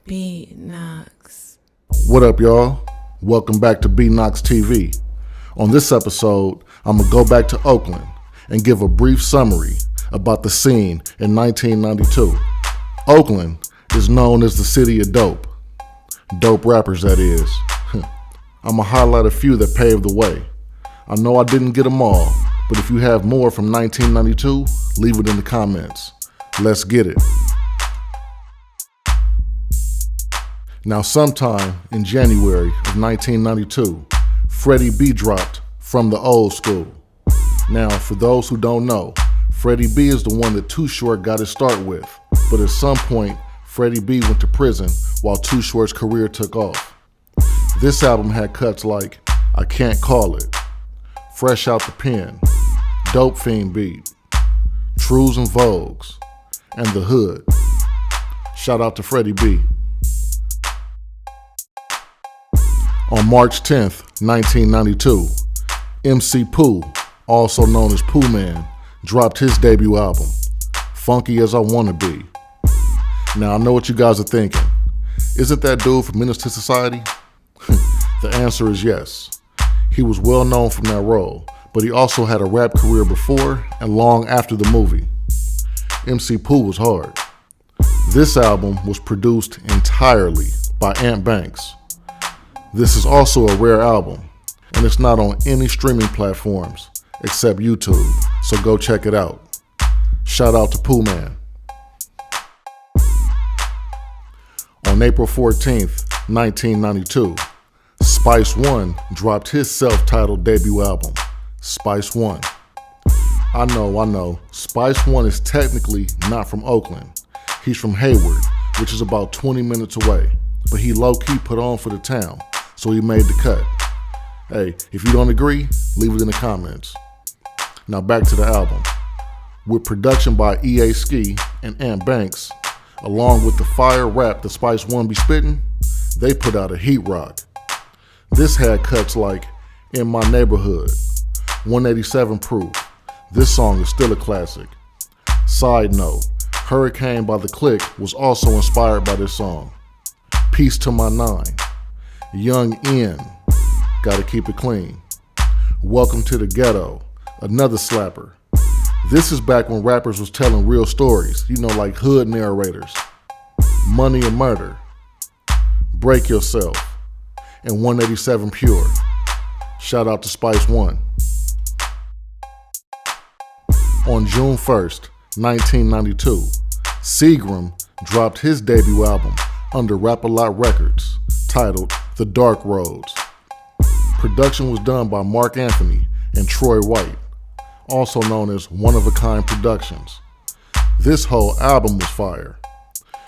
B-Knocks. What up, y'all? Welcome back to B-KnockzTV. On this episode, I'm gonna go back to Oakland and give a brief summary about the scene in 1992. Oakland is known as the city of dope. Dope rappers, that is. I'm gonna highlight a few that paved the way. I know I didn't get them all, but if you have more from 1992, leave it in the comments. Let's get it. Now, sometime in January of 1992, Freddie B dropped From the Old School. Now, for those who don't know, Freddie B is the one that Too Short got his start with, but at some point, Freddie B went to prison while Too Short's career took off. This album had cuts like I Can't Call It, Fresh Out the Pen, Dope Fiend Beat, Trues and Vogues, and The Hood. Shout out to Freddie B. On March 10th, 1992, MC Pooh, also known as Pooh Man, dropped his debut album, Funky As I Wanna Be. Now, I know what you guys are thinking. Isn't that dude from Menace to Society? The answer is yes. He was well known from that role, but he also had a rap career before and long after the movie. MC Pooh was hard. This album was produced entirely by Ant Banks. This is also a rare album, and it's not on any streaming platforms except YouTube, so go check it out. Shout out to Pooh Man. On April 14th, 1992, Spice One dropped his self-titled debut album, Spice One. I know, Spice One is technically not from Oakland. He's from Hayward, which is about 20 minutes away, but he low-key put on for the town, so he made the cut. Hey, if you don't agree, leave it in the comments. Now back to the album. With production by E.A. Ski and Ant Banks, along with the fire rap the Spice One be spitting, they put out a heat rock. This had cuts like In My Neighborhood, 187 Proof. This song is still a classic. Side note, Hurricane by The Click was also inspired by this song. Peace to My Nine, Young N, Gotta Keep It Clean. Welcome to the Ghetto, another slapper. This is back when rappers was telling real stories, like hood narrators. Money and Murder, Break Yourself, and 187 Pure. Shout out to Spice One. On June 1st, 1992, Seagram dropped his debut album under Rap-A-Lot Records, titled The Dark Roads. Production was done by Mark Anthony and Troy White, also known as One of a Kind Productions. This whole album was fire.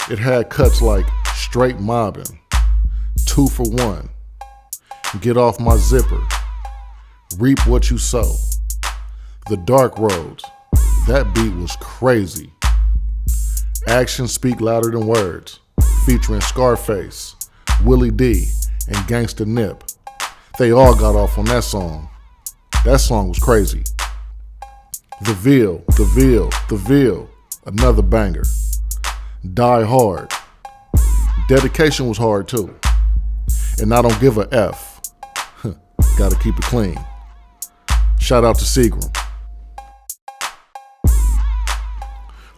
It had cuts like Straight Mobbin', 2 for 1, Get Off My Zipper, Reap What You Sow, The Dark Roads. That beat was crazy. Actions Speak Louder Than Words, featuring Scarface, Willie D, and Gangsta Nip. They all got off on that song. That song was crazy. The Veil, another banger. Die Hard. Dedication was hard too. And I Don't Give a F. Gotta keep it clean. Shout out to Seagram.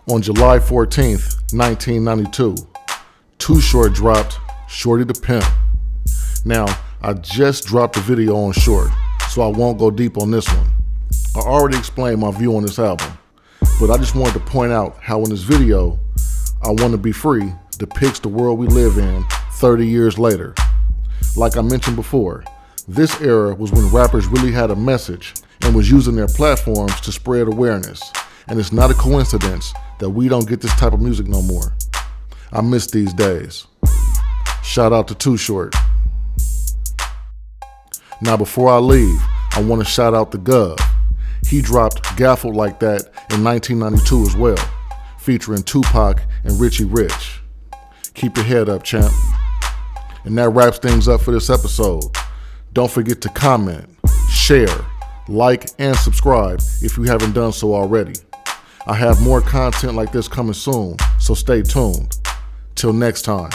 On July 14th, 1992, Too Short dropped Shorty the Pimp. Now, I just dropped a video on Short, so I won't go deep on this one. I already explained my view on this album, but I just wanted to point out how in this video, I Want to Be Free depicts the world we live in 30 years later. Like I mentioned before, this era was when rappers really had a message and was using their platforms to spread awareness. And it's not a coincidence that we don't get this type of music no more. I miss these days. Shout out to Too Short. Now before I leave, I want to shout out the Gov. He dropped Gaffled Like That in 1992 as well, featuring Tupac and Richie Rich. Keep your head up, champ. And that wraps things up for this episode. Don't forget to comment, share, like, and subscribe if you haven't done so already. I have more content like this coming soon, so stay tuned. Till next time.